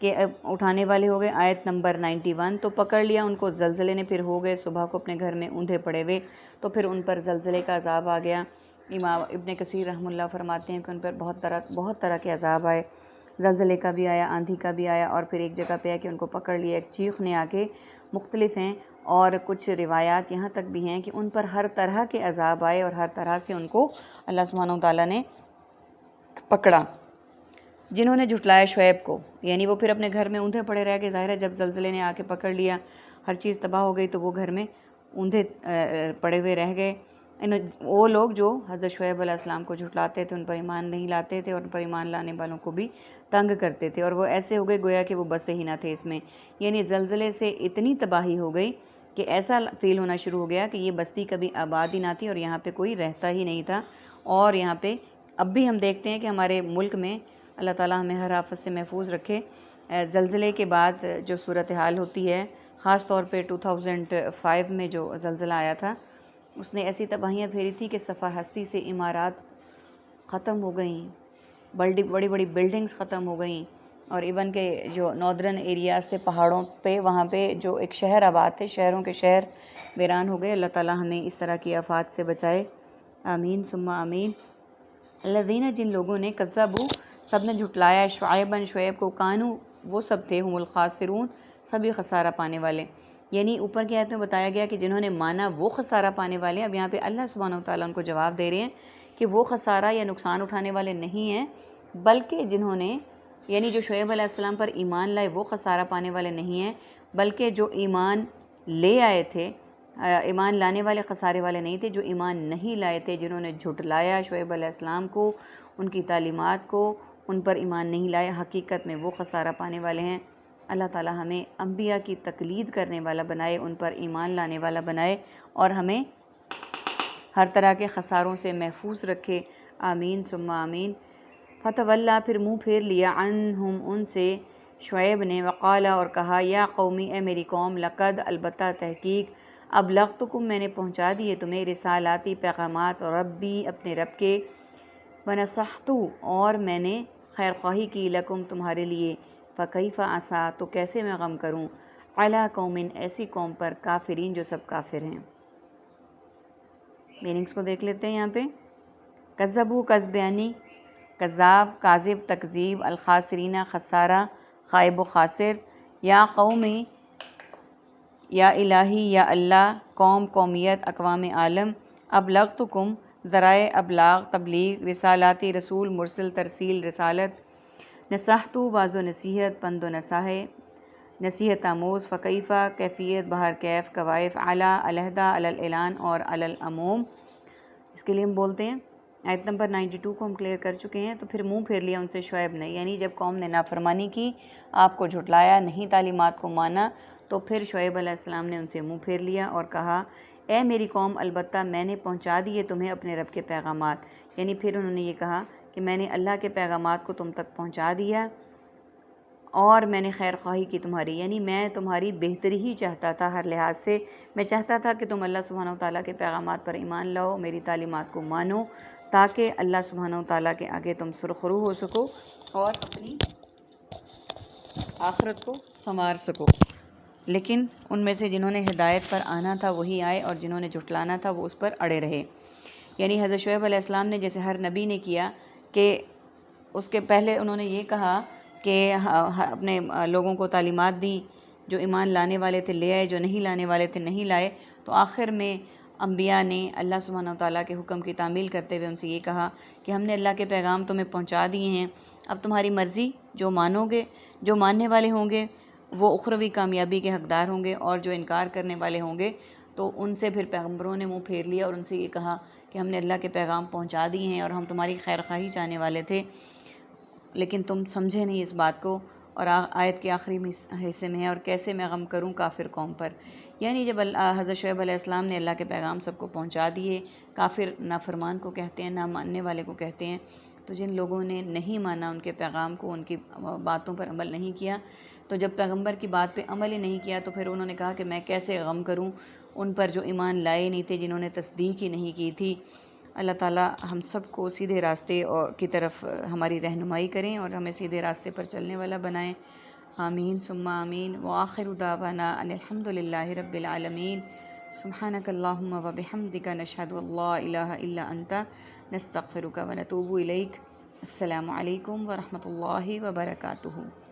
کہ اٹھانے والے ہو گئے۔ آیت نمبر 91، تو پکڑ لیا ان کو زلزلے نے، پھر ہو گئے صبح کو اپنے گھر میں اوندھے پڑے ہوئے، تو پھر ان پر زلزلے کا عذاب آ گیا۔ امام ابن کثیر رحمہ اللہ فرماتے ہیں کہ ان پر بہت طرح کے عذاب آئے، زلزلے کا بھی آیا، آندھی کا بھی آیا، اور پھر ایک جگہ پہ ہے کہ ان کو پکڑ لیا ایک چیخ نے آ کے۔ مختلف ہیں، اور کچھ روایات یہاں تک بھی ہیں کہ ان پر ہر طرح کے عذاب آئے اور ہر طرح سے ان کو اللہ سبحانہ وتعالیٰ نے پکڑا۔ جنہوں نے جھٹلایا شعیب کو، یعنی وہ پھر اپنے گھر میں اوندھے پڑے رہ گئے، ظاہر ہے جب زلزلے نے آ کے پکڑ لیا، ہر چیز تباہ ہو گئی، تو وہ گھر میں اوندھے پڑے ہوئے رہ گئے۔ وہ لوگ جو حضرت شعیب علیہ السلام کو جھٹلاتے تھے، ان پر ایمان نہیں لاتے تھے، اور ان پر ایمان لانے والوں کو بھی تنگ کرتے تھے، اور وہ ایسے ہو گئے گویا کہ وہ بسے ہی نہ تھے اس میں۔ یعنی زلزلے سے اتنی تباہی ہو گئی کہ ایسا فیل ہونا شروع ہو گیا کہ یہ بستی کبھی آباد ہی نہ تھی، اور یہاں پہ کوئی رہتا ہی نہیں تھا۔ اور یہاں پہ اب بھی ہم دیکھتے ہیں کہ ہمارے ملک میں اللہ تعالیٰ ہمیں ہر آفت سے محفوظ رکھے۔ زلزلے کے بعد جو صورتحال ہوتی ہے، خاص طور پہ 2005 میں جو زلزلہ آیا تھا، اس نے ایسی تباہیاں پھیری تھی کہ صفحہ ہستی سے عمارات ختم ہو گئیں، بڑی بڑی بلڈنگز ختم ہو گئیں، اور ایون کہ جو ناردرن ایریاز تھے پہاڑوں پہ، وہاں پہ جو ایک شہر آباد تھے، شہروں کے شہر ویران ہو گئے۔ اللہ تعالیٰ ہمیں اس طرح کی آفات سے بچائے، آمین ثم آمین۔ الذین، جن لوگوں نے کذبوا، سب نے جھٹلایا، شعیب کو، کانو، وہ سب تھے، ہم الخاسرون، سبھی خسارہ پانے والے۔ یعنی اوپر کی آیت میں بتایا گیا کہ جنہوں نے مانا وہ خسارہ پانے والے ہیں، اب یہاں پہ اللہ سبحانہ وتعالیٰ ان کو جواب دے رہے ہیں کہ وہ خسارہ یا نقصان اٹھانے والے نہیں ہیں، بلکہ جنہوں نے، یعنی جو شعیب علیہ السلام پر ایمان لائے وہ خسارہ پانے والے نہیں ہیں، بلکہ جو ایمان لے آئے تھے، ایمان لانے والے خسارے والے نہیں تھے، جو ایمان نہیں لائے تھے، جنہوں نے جھٹلایا شعیب علیہ السلام کو، ان کی تعلیمات کو، ان پر ایمان نہیں لائے، حقیقت میں وہ خسارہ پانے والے ہیں۔ اللہ تعالیٰ ہمیں انبیاء کی تقلید کرنے والا بنائے، ان پر ایمان لانے والا بنائے، اور ہمیں ہر طرح کے خساروں سے محفوظ رکھے، آمین ثم آمین۔ فتولیٰ، پھر منہ پھیر لیا، عنہم، ان سے، شعیب نے، وقال، اور کہا، یا قومی، اے میری قوم، لقد، البتہ، تحقیق، ابلغتکم، میں نے پہنچا دیے تمہیں، رسالاتی، پیغامات، ربی، اپنے رب کے، ونصحت، اور میں نے خیر خواہی کی، لکم، تمہارے لیے، فکیف عصیٰ، تو کیسے میں غم کروں، علی قوم، ایسی قوم پر، کافرین، جو سب کافر ہیں۔ میننگز کو دیکھ لیتے ہیں یہاں پہ۔ کذبوا، کذب یعنی کذاب، کاذب، تکذیب، الخاسرین، خسارہ، خائب و خاسر، یا قومی، یا الہی، یا اللہ، قوم، قومیت، اقوام عالم، ابلغتکم، ذرائع ابلاغ، تبلیغ، رسالاتی، رسول، مرسل، ترسیل، رسالت، نصحتو، بعض و نصیحت، پند و نصیحت آموز، فکیفہ، کیفیت، بہر کیف، کوائف، علی، علیحدہ، علی الاعلان، اور علی العموم، اس کے لیے ہم بولتے ہیں۔ آیت نمبر 92 کو ہم کلیئر کر چکے ہیں۔ تو پھر منہ پھیر لیا ان سے شعیب نے، یعنی جب قوم نے نافرمانی کی، آپ کو جھٹلایا، نہیں تعلیمات کو مانا، تو پھر شعیب علیہ السلام نے ان سے منہ پھیر لیا اور کہا، اے میری قوم، البتہ میں نے پہنچا دیے تمہیں اپنے رب کے پیغامات، یعنی پھر انہوں نے یہ کہا کہ میں نے اللہ کے پیغامات کو تم تک پہنچا دیا، اور میں نے خیر خواہی کی تمہاری، یعنی میں تمہاری بہتری ہی چاہتا تھا ہر لحاظ سے، میں چاہتا تھا کہ تم اللہ سبحانہ وتعالیٰ کے پیغامات پر ایمان لاؤ، میری تعلیمات کو مانو، تاکہ اللہ سبحانہ وتعالیٰ کے آگے تم سرخرو ہو سکو اور اپنی آخرت کو سنوار سکو۔ لیکن ان میں سے جنہوں نے ہدایت پر آنا تھا وہی آئے، اور جنہوں نے جھٹلانا تھا وہ اس پر اڑے رہے۔ یعنی حضرت شعیب علیہ السلام نے جیسے ہر نبی نے کیا کہ اس کے پہلے انہوں نے یہ کہا کہ اپنے لوگوں کو تعلیمات دی، جو ایمان لانے والے تھے لے آئے، جو نہیں لانے والے تھے نہیں لائے، تو آخر میں انبیاء نے اللہ سبحانہ وتعالیٰ کے حکم کی تعمیل کرتے ہوئے ان سے یہ کہا کہ ہم نے اللہ کے پیغام تمہیں پہنچا دیے ہیں، اب تمہاری مرضی، جو مانو گے، جو ماننے والے ہوں گے وہ اخروی کامیابی کے حقدار ہوں گے، اور جو انکار کرنے والے ہوں گے تو ان سے پھر پیغمبروں نے منہ پھیر لیا اور ان سے یہ کہا کہ ہم نے اللہ کے پیغام پہنچا دیے ہیں اور ہم تمہاری خیر خواہی چاہنے والے تھے، لیکن تم سمجھے نہیں اس بات کو۔ اور آیت کے آخری حصے میں ہے، اور کیسے میں غم کروں کافر قوم پر، یعنی جب حضرت شعیب علیہ السلام نے اللہ کے پیغام سب کو پہنچا دیے، کافر نافرمان کو کہتے ہیں، نہ ماننے والے کو کہتے ہیں، تو جن لوگوں نے نہیں مانا ان کے پیغام کو، ان کی باتوں پر عمل نہیں کیا، تو جب پیغمبر کی بات پہ عمل ہی نہیں کیا تو پھر انہوں نے کہا کہ میں کیسے غم کروں ان پر جو ایمان لائے نہیں تھے، جنہوں نے تصدیق ہی نہیں کی تھی۔ اللہ تعالیٰ ہم سب کو سیدھے راستے کی طرف ہماری رہنمائی کریں اور ہمیں سیدھے راستے پر چلنے والا بنائیں۔ آمین ثم آمین وآخر دعوانا ان الحمد للہ رب العالمین سبحانک اللہم و بحمدک نشہد ان لا الہ الا انت نستغفرک و نتوب الیک۔ السلام علیکم ورحمۃ اللہ وبرکاتہ۔